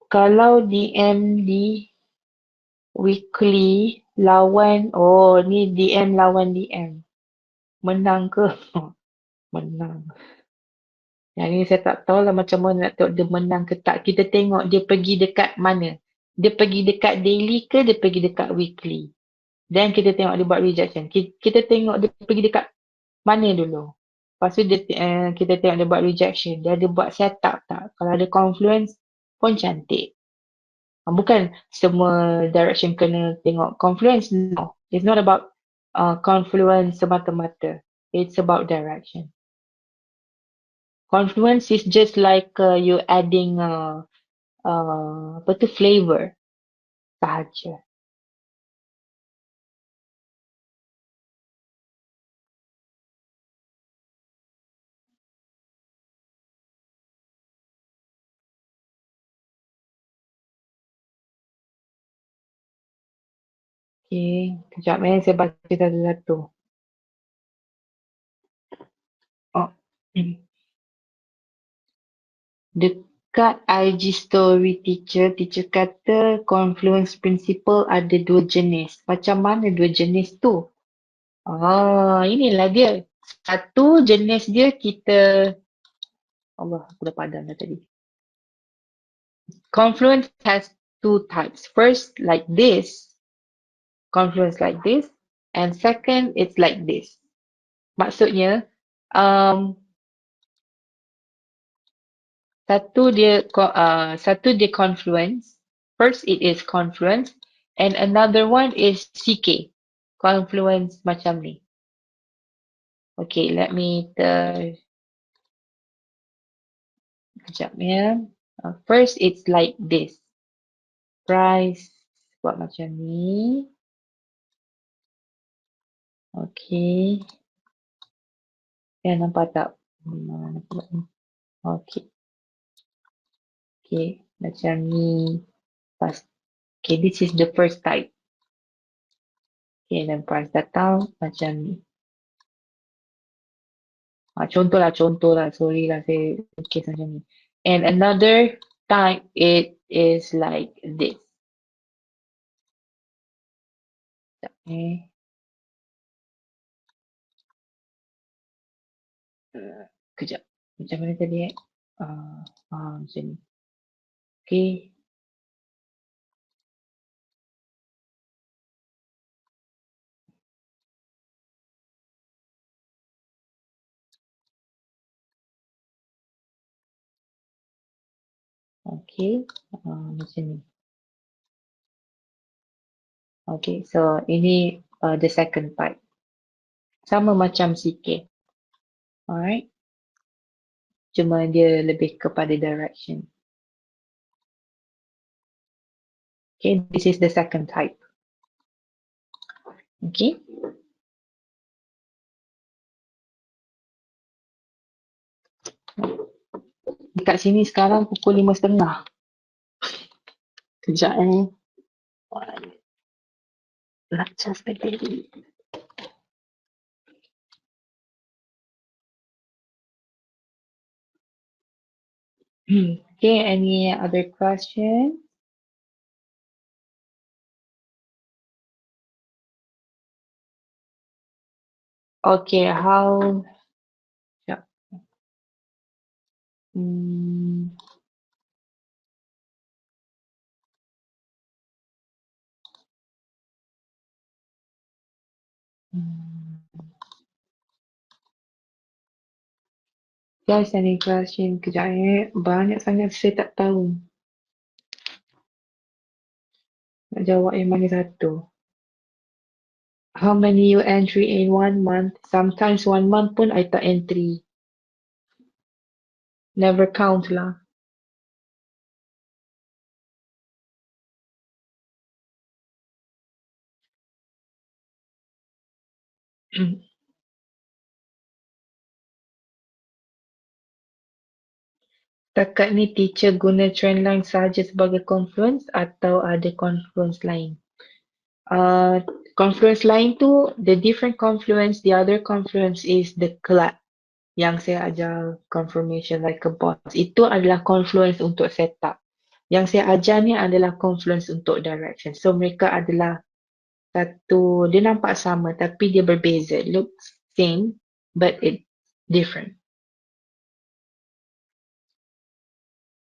Kalau DM di weekly lawan, oh ni DM lawan DM. Menang ke? Menang. Yang ni saya tak tahu lah macam mana nak tengok dia menang ke tak. Kita tengok dia pergi dekat mana. Dia pergi dekat daily ke dia pergi dekat weekly. Then kita tengok dia buat rejection. Kita tengok dia pergi dekat mana dulu. Lepas tu kita tengok dia buat rejection. Dia ada buat setup tak? Kalau ada confluence pun cantik. Bukan semua direction kena tengok confluence. No. It's not about confluence semata-mata. It's about direction. Confluence is just like you adding apa tu flavor sahaja. Okay, kejap saya baca satu-satu. Oh. Dekat IG story teacher kata confluence principle ada dua jenis. Macam mana dua jenis tu? Inilah dia. Satu jenis dia kita, Allah, aku dah padam dah tadi. Confluence has two types. First, like this. Confluence like this. And second, it's like this. Maksudnya, um, satu dia confluence. First it is confluence and another one is CK. Confluence macam ni. Okay, let me kejap ya. First it's like this. Price buat macam ni. Okay. Ya, nampak tak? Okay. Okay, macam ni. Pas. Okay, this is the first type. Okay, dan price datang macam ni. Contoh lah. Sorry lah, saya lukis macam ni. And another type, it is like this. Okay. Kejap. Macam mana tadi macam ni. Okay. Okay. Macam ni. Okay, so ini the second part. Sama macam CK. Alright. Cuma dia lebih kepada direction. Okay, this is the second type. Okay. Dekat sini sekarang pukul 5:30. Kejap Lecture spaghetti. Okay, any other question? Okay, how? Yeah. Hmm. Guys, any question? Kejap banyak sangat saya tak tahu. Nak jawab yang mana satu. How many you entry in 1 month? Sometimes 1 month pun I tak entry. Never count lah. Takat ni teacher guna trendline sahaja sebagai confluence atau ada confluence lain? Confluence lain tu, the different confluence, the other confluence is the class yang saya ajar confirmation like a boss. Itu adalah confluence untuk setup. Yang saya ajar ni adalah confluence untuk direction. So mereka adalah satu, dia nampak sama tapi dia berbeza. Looks same but it different.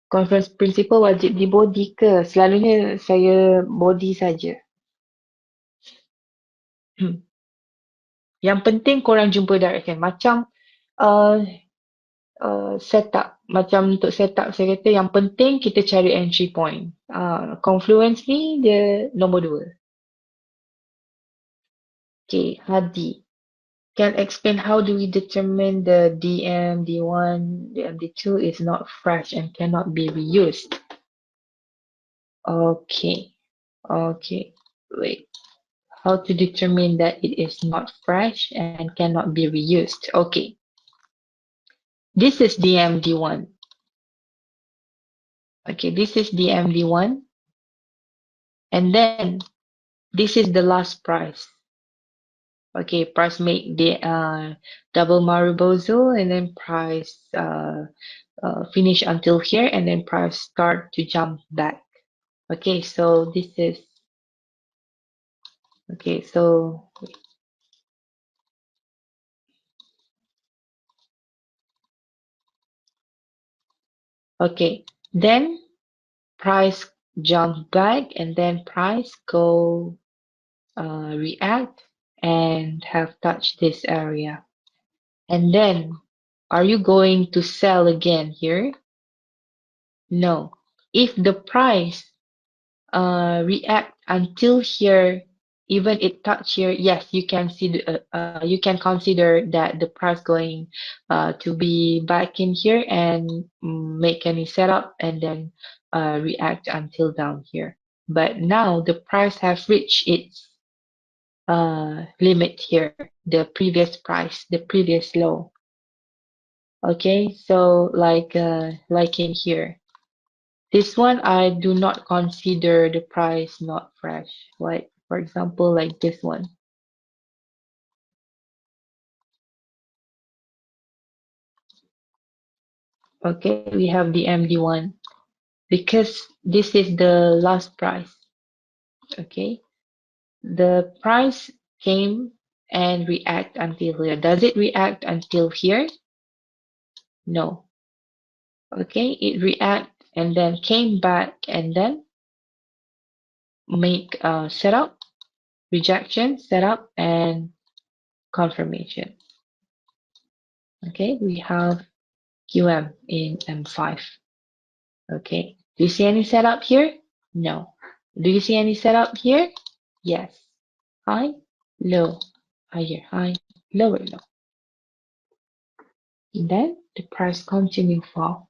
Conference principal wajib di body ke? Selalunya saya body saja. Yang penting korang jumpa direction. Macam uh, setup. Macam untuk setup saya kata yang penting kita cari entry point. Confluence ni dia nombor dua. Okay, Hadi. Can explain how do we determine the DM, D1, DM, D2 is not fresh and cannot be reused. Okay, okay. Wait. How to determine that it is not fresh and cannot be reused? Okay, this is DM D1. Okay, this is DM D1. And then this is the last price. Okay, price make the double Maribozo and then price finish until here and then price start to jump back. Okay, so this is okay. So okay, then price jump back and then price go react and have touched this area. And then, are you going to sell again here? No. If the price react until here, even it touch here, yes, you can see you can consider that the price going to be back in here and make any setup and then react until down here. But now the price has reached its limit here, the previous price, the previous low. Okay, so like in here. This one I do not consider the price not fresh. Like for example, like this one. Okay, we have the MD1 because this is the last price. Okay, the price came and react until here. Does it react until here? No. Okay, it react and then came back and then make setup, rejection, setup, and confirmation. Okay, we have QM in M5. Okay, do you see any setup here? No. Do you see any setup here? Yes. High, low, higher, high, lower, low. And then the price continue fall.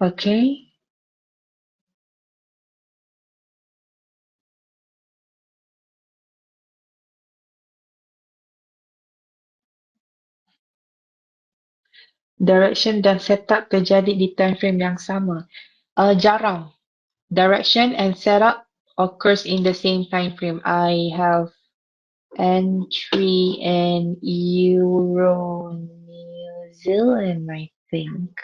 Okay, direction dan setup terjadi di time frame yang sama. Jarang. Direction and setup occurs in the same time frame. I have entry in Euro New Zealand, I think.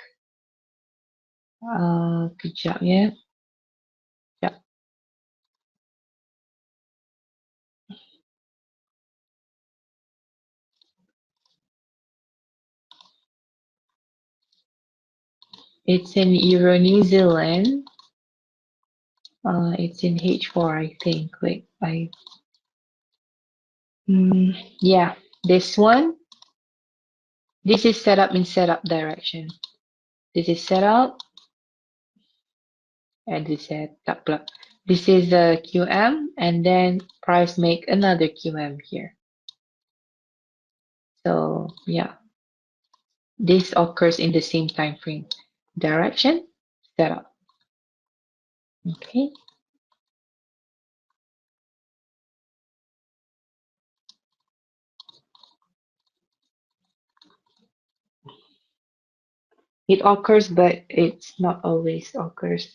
Kejap ya. Kejap. It's in Euro New Zealand. It's in H4, I think. Wait, yeah, this one. This is set up in setup direction. This is setup, and this is setup. This is the QM, and then price make another QM here. So yeah, this occurs in the same time frame. Direction, setup. Okay. It occurs, but it's not always occurs.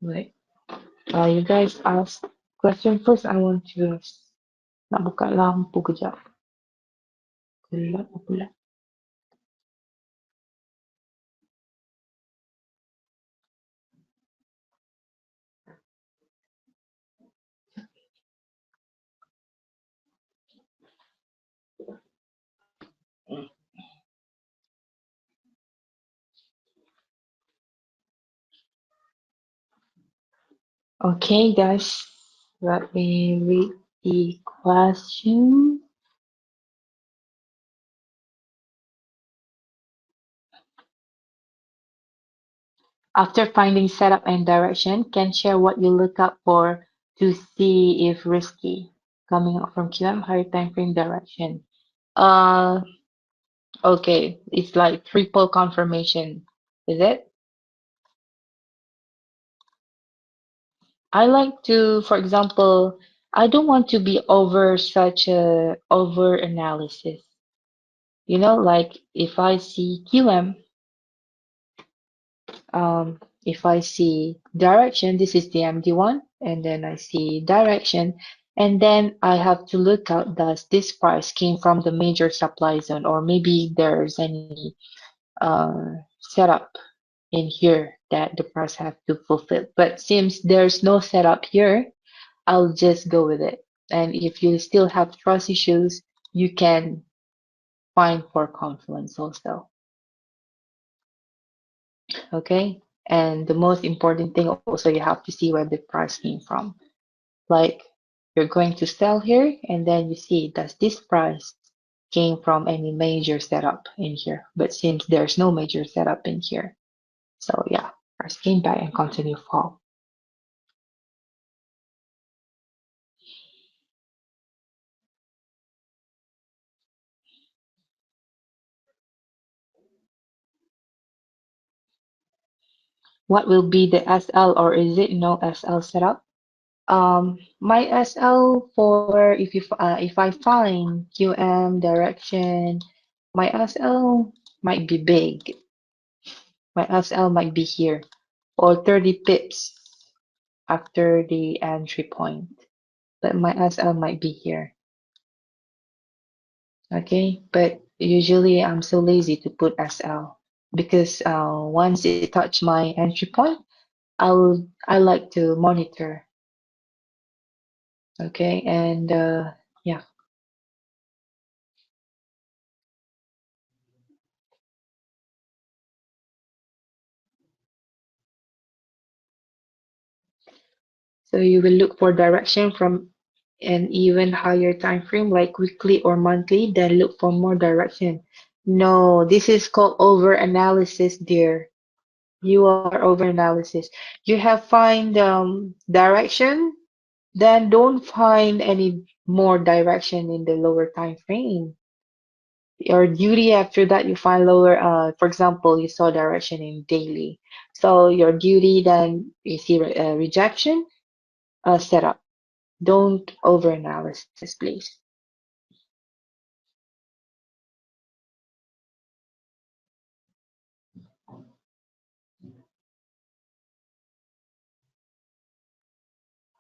Wait. You guys ask question first. I want to nak buka lampu kejap. Pula, pula. Okay, guys, let me read the question. After finding setup and direction, can share what you look up for to see if risky. Coming up from QM, higher time frame direction. Uh, okay, it's like triple confirmation, is it? I like to, for example, I don't want to be over such a over analysis. Like if I see QM, if I see direction, this is the MD one, and then I see direction, and then I have to look out, does this price came from the major supply zone, or maybe there's any setup in here that the price have to fulfill. But since there's no setup here, I'll just go with it. And if you still have trust issues, you can find for Confluence also. Okay. And the most important thing also, you have to see where the price came from. Like you're going to sell here, and then you see, does this price came from any major setup in here? But since there's no major setup in here, so yeah, price came back and continue fall. What will be the SL, or is it no SL setup? My SL for if I find QM direction, my SL might be big. My SL might be here, or 30 pips after the entry point. But my SL might be here. Okay, but usually I'm so lazy to put SL because once it touch my entry point, I like to monitor. Okay, and yeah. So you will look for direction from an even higher time frame, like weekly or monthly, then look for more direction. No, this is called over analysis, dear. You are over analysis. You have find direction, then don't find any more direction in the lower time frame. Your duty after that, you find lower, for example, you saw direction in daily. So your duty then you see rejection, setup. Don't overanalysis, please.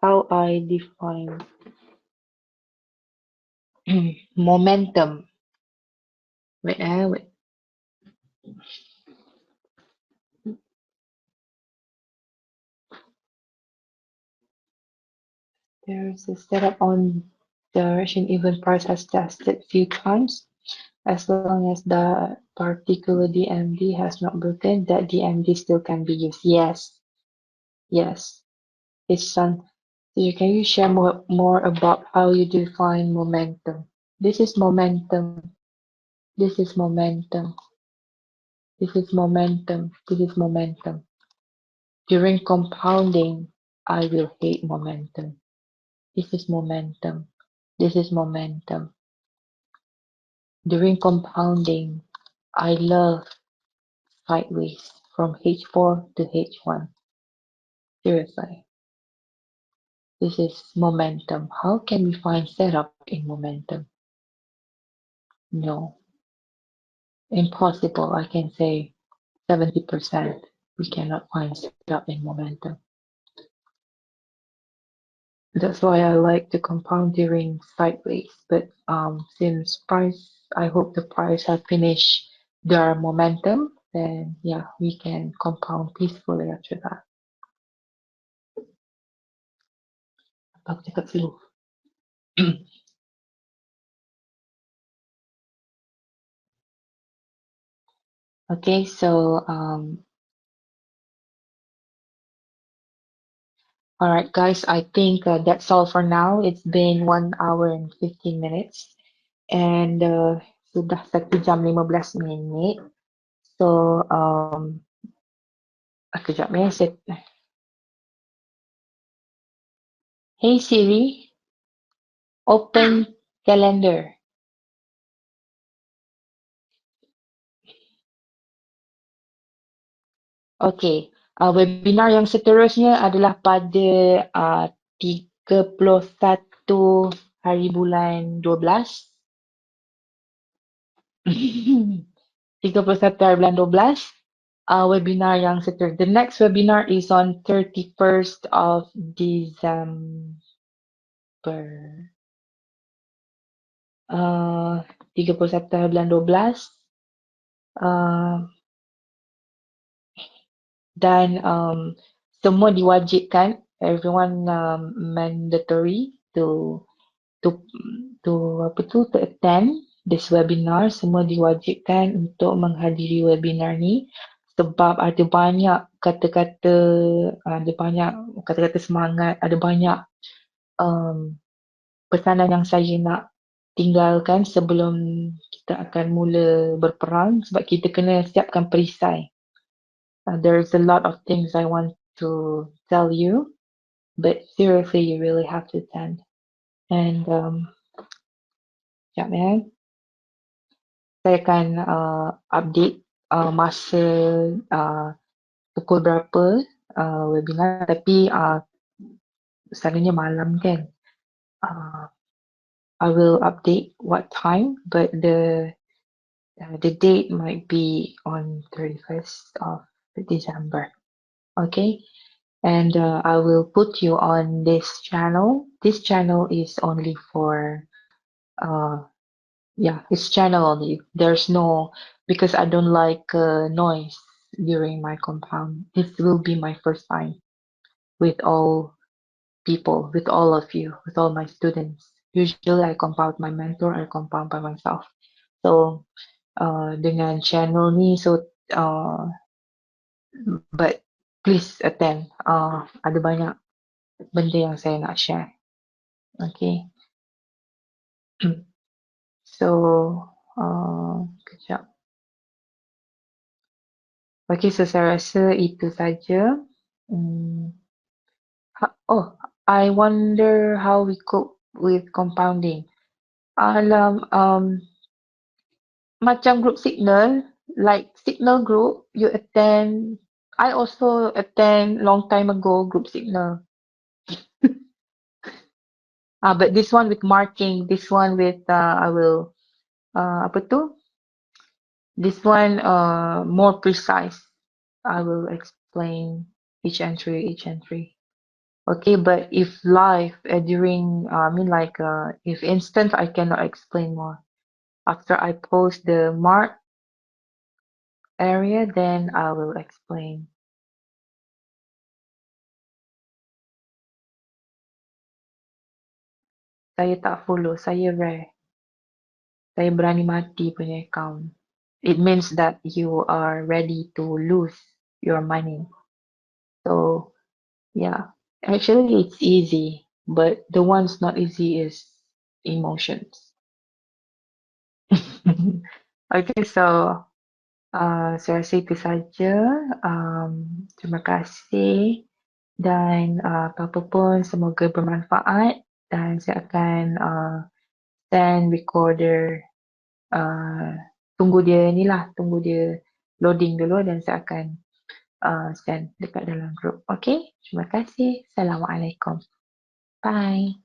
How I define momentum. Wait. There's a setup on direction even price has tested few times. As long as the particular DMD has not broken, that DMD still can be used. Yes. It's some. Can you share more about how you define momentum? This is momentum. This is momentum. This is momentum. This is momentum. During compounding, I will hate momentum. This is momentum. This is momentum. During compounding, I love sideways from H4 to H1. Seriously, this is momentum. How can we find setup in momentum? No, impossible. I can say 70% we cannot find setup in momentum. That's why I like to compound during sideways. But since price I hope the price have finished their momentum, then yeah, we can compound peacefully after that. Aku cakap slow. Okay, so all right, guys, I think that's all for now. It's been 1 hour and 15 minutes, and sudah 1 jam 15 minit. So, kejap set. Hey Siri, open calendar. Okay, webinar yang seterusnya adalah pada 31 hari bulan 12. 31 hari bulan 12. Webinar yang seterusnya. The next webinar is on 31st of December. 31 hari bulan 12. Dan semua diwajibkan, everyone mandatory to to attend this webinar. Semua diwajibkan untuk menghadiri webinar ni sebab ada banyak kata-kata, ada banyak kata-kata semangat, ada banyak um, pesanan yang saya nak tinggalkan sebelum kita akan mula berperang sebab kita kena siapkan perisai. There's a lot of things I want to tell you, but seriously, you really have to attend. And sekejap saya akan update masa pukul berapa webinar, tapi selalunya malam kan. I will update what time, but the date might be on 31st of December. Okay, and I will put you on this channel. This channel is only for yeah, it's channel only. There's no, because I don't like noise during my compound. This will be my first time with all people, with all of you, with all my students. Usually I compound my mentor, I compound by myself. So dengan channel ni, so but please attend. Ada banyak benda yang saya nak share. Okay. So kejap. Okay, so saya rasa itu saja. Oh, I wonder how we cope with compounding. Alam, macam group signal, like signal group, you attend. I also attend long time ago group signal. But this one with marking, this one with I will apa tu? This one more precise. I will explain each entry, each entry. Okay, but if live during, I mean like if instant, I cannot explain more. After I post the mark area, then I will explain. Saya tak follow, saya rare. Saya berani mati punya account. It means that you are ready to lose your money. So yeah, actually it's easy, but the one's not easy is emotions. Okay, so saya rasa itu saja. Terima kasih dan apa-apa pun semoga bermanfaat dan saya akan send recorder, tunggu dia ni lah, tunggu dia loading dulu dan saya akan send dekat dalam group. Okay, terima kasih. Assalamualaikum. Bye.